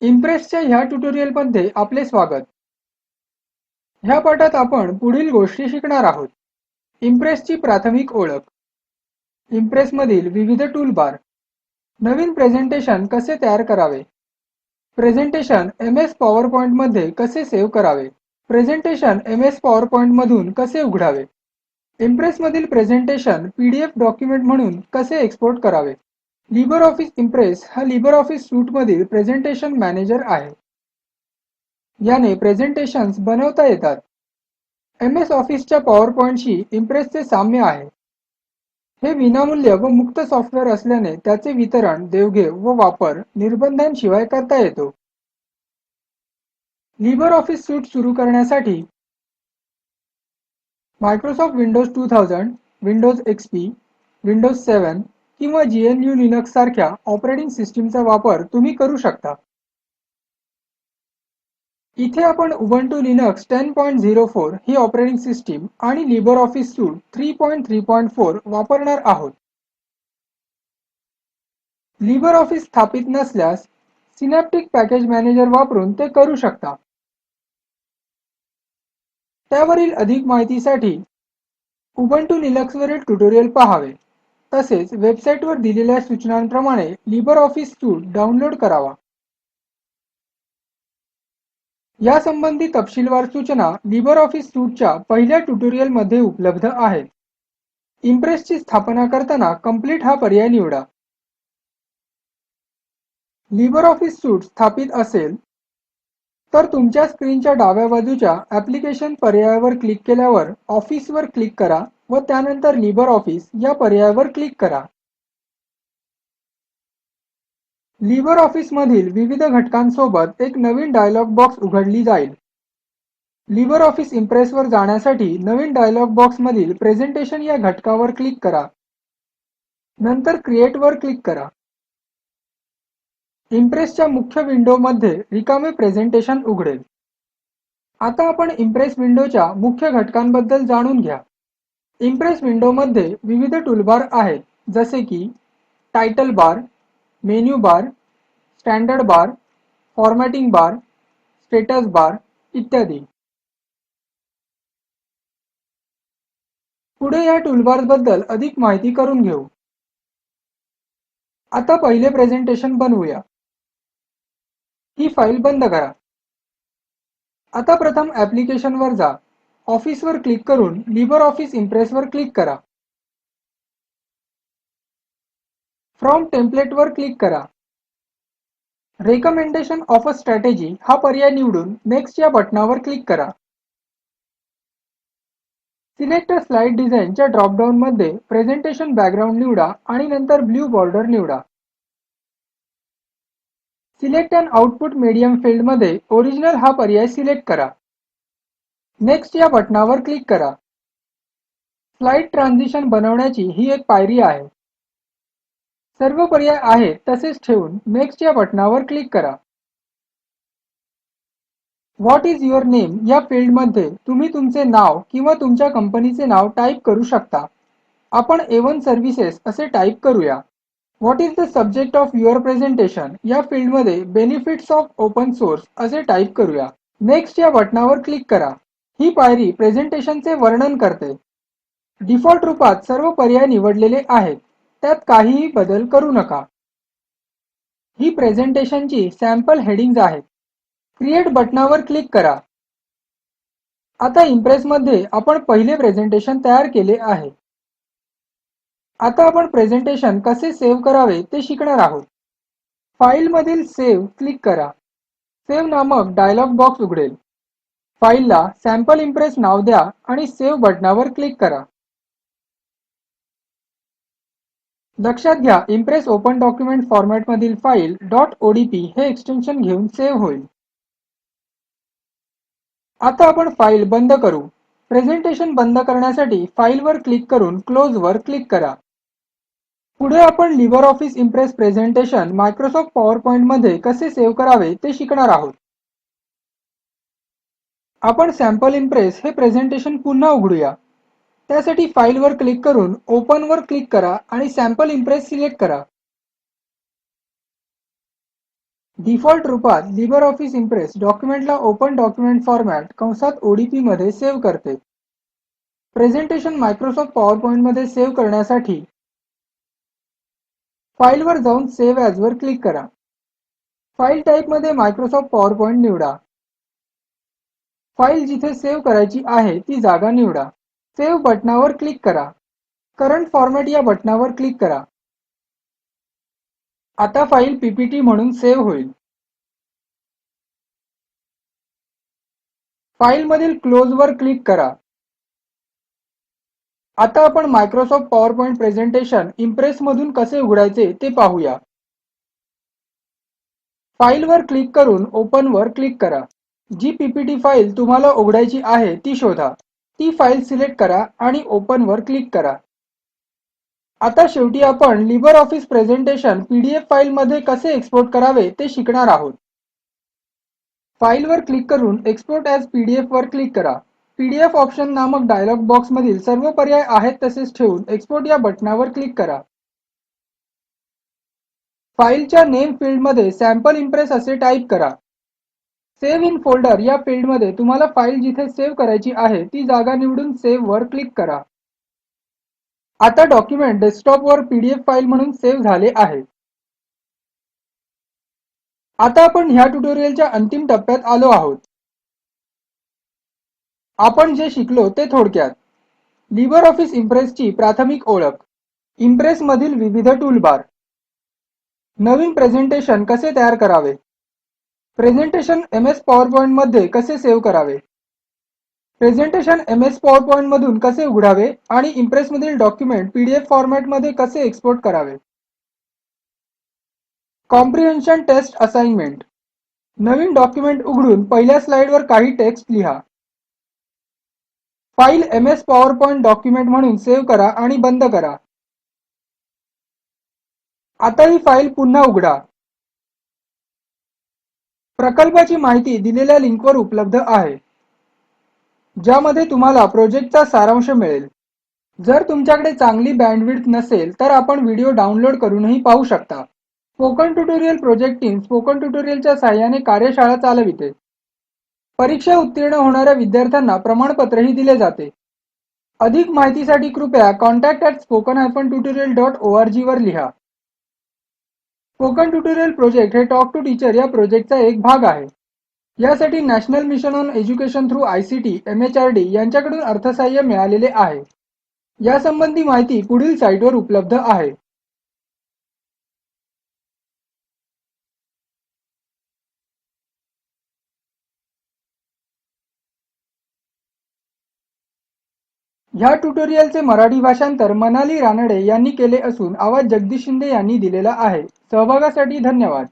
इम्प्रेसच्या ह्या ट्युटोरियलमध्ये आपले स्वागत. ह्या पाठात आपण पुढील गोष्टी शिकणार आहोत. इम्प्रेसची प्राथमिक ओळख, इम्प्रेसमधील विविध टूलबार, नवीन प्रेझेंटेशन कसे तयार करावे, प्रेझेंटेशन एमएस पॉवरपॉइंट मध्ये कसे सेव्ह करावे, प्रेझेंटेशन एमएस पॉवरपॉइंट मधून कसे उघडावे, इम्प्रेसमधील प्रेझेंटेशन पीडीएफ डॉक्युमेंट म्हणून कसे एक्सपोर्ट करावे. लिब्रिऑफिस इम्प्रेस हा लिब्रिऑफिस सूटमधील प्रेझेंटेशन मॅनेजर आहे. याने प्रेझेंटेशन्स बनवता येतात. एमएस ऑफिसच्या पॉवरपॉइंटशी इम्प्रेसचे साम्य आहे. हे विनामूल्य व मुक्त सॉफ्टवेअर असल्याने त्याचे वितरण, देवघेव व वापर निर्बंधांशिवाय करता येतो. लिब्रिऑफिस सूट सुरू करण्यासाठी Microsoft Windows 2000, Windows XP, Windows 7 किंवा GNU लिनक्स सारख्या ऑपरेटिंग सिस्टीमचा वापर तुम्ही करू शकता. इथे आपण उबुंटू लिनक्स 10.04 ही ऑपरेटिंग सिस्टीम आणि लिब्रिऑफिस सूट 3.3.4 वापरणार आहोत. लिब्रिऑफिस स्थापित नसल्यास सिनॅप्टिक पॅकेज मॅनेजर वापरून ते करू शकता. त्यावरील अधिक माहितीसाठी उबुंटू लिनक्सवरील ट्युटोरियल पाहावे. तसेच वेबसाईटवर दिलेल्या सूचनांप्रमाणे लिब्रिऑफिस सूट डाउनलोड करावा. यासंबंधी तपशीलवार सूचना लिब्रिऑफिस सूटच्या पहिल्या ट्युटोरियलमध्ये उपलब्ध आहेत. इम्प्रेसची स्थापना करताना कंप्लीट हा पर्याय निवडा. लिब्रिऑफिस सूट स्थापित असेल तर तुमच्या स्क्रीनच्या डाव्या बाजूच्या ॲप्लिकेशन पर्यायावर क्लिक केल्यावर ऑफिसवर क्लिक करा व त्यानंतर लिब्रिऑफिस या पर्यायावर क्लिक करा. लिब्रिऑफिसमधील विविध घटकांसोबत एक नवीन डायलॉग बॉक्स उघडली जाईल. लिब्रिऑफिस इम्प्रेसवर जाण्यासाठी नवीन डायलॉग बॉक्समधील प्रेझेंटेशन या घटकावर क्लिक करा. नंतर क्रिएटवर क्लिक करा. इम्प्रेसच्या मुख्य विंडोमध्ये रिकामे प्रेझेंटेशन उघडेल. आता आपण इम्प्रेस विंडोच्या मुख्य घटकांबद्दल जाणून घ्या. इम्प्रेस विंडोमध्ये विविध टूलबार आहेत, जसे की टायटल बार, मेनू बार, स्टँडर्ड बार, फॉर्मॅटिंग बार, स्टेटस बार इत्यादी. पुढे या टूलबार्सबद्दल अधिक माहिती करून घेऊ. आता पहिले प्रेझेंटेशन बनवूया. ही फाईल बंद करा. आता प्रथम ॲप्लिकेशनवर जा. ऑफिसवर क्लिक करून लिब्रिऑफिस इम्प्रेसवर क्लिक करा. फ्रॉम टेम्पलेटवर क्लिक करा. रिकमेंडेशन ऑफ अ स्ट्रॅटेजी हा पर्याय निवडून नेक्स्ट या बटणावर क्लिक करा. सिलेक्ट अ स्लाईड डिझाईनच्या ड्रॉपडाऊनमध्ये प्रेझेंटेशन बॅकग्राउंड निवडा आणि नंतर ब्लू बॉर्डर निवडा. सिलेक्ट अन आउटपुट मीडियम फील्डमध्ये ओरिजिनल हा पर्याय सिलेक्ट करा. नेक्स्ट या बटणावर क्लिक करा. स्लाईड ट्रान्झिशन बनवण्याची ही एक पायरी आहे. सर्व पर्याय आहेत तसेच ठेवून नेक्स्ट या बटणावर क्लिक करा. व्हॉट इस युअर नेम या फील्डमध्ये तुम्ही तुमचे नाव किंवा तुमच्या कंपनीचे नाव टाईप करू शकता. आपण A1 सर्व्हिसेस असे टाईप करूया. What is the subject of your presentation या फील्डमध्ये बेनिफिट्स ऑफ ओपन सोर्स असे टाईप करूया. नेक्स्ट या बटणावर क्लिक करा. ही पायरी प्रेझेंटेशनचे वर्णन करते. डिफॉल्ट रूपात सर्व पर्याय निवडलेले आहेत. त्यात काहीही बदल करू नका. ही प्रेझेंटेशनची सॅम्पल हेडिंग्ज आहेत. क्रिएट बटणावर क्लिक करा. आता इम्प्रेसमध्ये आपण पहिले प्रेझेंटेशन तयार केले आहे. आता आपण प्रेझेंटेशन कसे सेव्ह करावे ते शिकणार आहोत. फाईलमधील सेव्ह क्लिक करा. सेव्ह नामक डायलॉग बॉक्स उघडेल. फाईलला सॅम्पल इम्प्रेस नाव द्या आणि सेव्ह बटणावर क्लिक करा. लक्षात घ्या, इम्प्रेस ओपन डॉक्युमेंट फॉर्मॅटमधील फाईल .odp हे एक्सटेन्शन घेऊन सेव्ह होईल. आता आपण फाईल बंद करू. प्रेझेंटेशन बंद करण्यासाठी फाईलवर क्लिक करून क्लोजवर क्लिक करा. पुढे आपण लिब्रिऑफिस इम्प्रेस प्रेझेंटेशन मायक्रोसॉफ्ट पॉवरपॉइंटमध्ये कसे सेव्ह करावे ते शिकणार आहोत. आपण सॅम्पल इम्प्रेस हे प्रेझेंटेशन पुन्हा उघडूया. त्यासाठी फाईलवर क्लिक करून ओपनवर क्लिक करा आणि सॅम्पल इम्प्रेस सिलेक्ट करा. डिफॉल्ट रूपात लिब्रिऑफिस इम्प्रेस डॉक्युमेंटला ओपन डॉक्युमेंट फॉर्मॅट कंसात ओडीपी मध्ये सेव्ह करते. प्रेझेंटेशन मायक्रोसॉफ्ट पॉवरपॉइंट मध्ये सेव्ह करण्यासाठी फाईलवर जाऊन सेव्ह ॲज वर क्लिक करा. फाईल टाईपमध्ये मायक्रोसॉफ्ट पॉवरपॉइंट निवडा. फाईल जिथे सेव्ह करायची आहे ती जागा निवडा. सेव्ह बटणावर क्लिक करा. करंट फॉर्मॅट या बटणावर क्लिक करा. आता फाईल पीपीटी म्हणून सेव्ह होईल. फाईलमधील क्लोजवर क्लिक करा. आता आपण मायक्रोसॉफ्ट पॉवरपॉइंट प्रेझेंटेशन इम्प्रेसमधून कसे उघडायचे ते पाहूया. फाईलवर क्लिक करून ओपनवर क्लिक करा. जी पीपीटी फाईल तुम्हाला उघडायची आहे ती शोधा. ती फाईल सिलेक्ट करा आणि ओपनवर क्लिक करा. आता शेवटी आपण लिब्रिऑफिस प्रेझेंटेशन पीडीएफ फाईलमध्ये कसे एक्सपोर्ट करावे ते शिकणार आहोत. फाईलवर क्लिक करून एक्सपोर्ट ॲज पीडीएफ वर क्लिक करा. पीडीएफ ऑप्शन नामक डायलॉग बॉक्समधील सर्व पर्याय आहेत तसेच ठेवून एक्सपोर्ट या बटणावर क्लिक करा. फाईलच्या नेम फील्डमध्ये सॅम्पल इम्प्रेस असे टाईप करा. सेव्ह इन फोल्डर या फील्डमध्ये तुम्हाला फाईल जिथे सेव्ह करायची आहे ती जागा निवडून सेव्ह वर क्लिक करा. आता डॉक्युमेंट डेस्कटॉपवर पीडीएफ फाईल म्हणून सेव्ह झाले आहे. आता आपण ह्या ट्युटोरियलच्या अंतिम टप्प्यात आलो आहोत. आपण जे शिकलो ते थोडक्यात. लिब्रिऑफिस इम्प्रेसची प्राथमिक ओळख, इम्प्रेसमधील विविध टूलबार, नवीन प्रेझेंटेशन कसे तयार करावे, प्रेझेंटेशन एमएस पॉवरपॉइंट मध्ये कसे सेव्ह करावे, प्रेझेंटेशन एमएस पॉवरपॉइंट मधून कसे उघडावे आणि इम्प्रेसमधील डॉक्युमेंट पीडीएफ फॉर्मॅटमध्ये कसे एक्सपोर्ट करावे. Comprehension test assignment. नवीन डॉक्युमेंट उघडून पहिल्या स्लाईडवर काही टेक्स्ट लिहा. फाईल एमएस पॉवरपॉइंट डॉक्युमेंट म्हणून सेव्ह करा आणि बंद करा. आता ही फाईल पुन्हा उघडा. प्रकल्पाची माहिती दिलेल्या लिंकवर उपलब्ध आहे, ज्यामध्ये तुम्हाला प्रोजेक्टचा सारांश मिळेल. जर तुमच्याकडे चांगली बँडविड्थ नसेल तर आपण व्हिडिओ डाउनलोड करूनही पाहू शकता. Spoken tutorial project team spoken ट्युटोरियलच्या सहाय्याने कार्यशाळा चालविते. परीक्षा उत्तीर्ण होणाऱ्या विद्यार्थ्यांना प्रमाणपत्रही दिले जाते. अधिक माहितीसाठी कृपया contact@spoken-tutorial.org वर लिहा. स्पोकन ट्युटोरियल प्रोजेक्ट हे टॉक टू टीचर या प्रोजेक्टचा एक भाग आहे. यासाठी national mission on education through ICT MHRD यांच्याकडून अर्थसहाय्य मिळालेले आहे. यासंबंधी माहिती पुढील साईटवर उपलब्ध आहे. ह्या ट्युटोरियलचे मराठी भाषांतर मनाली रानडे यांनी केले असून आवाज जगदीश शिंदे यांनी दिलेला आहे. सहभागासाठी धन्यवाद.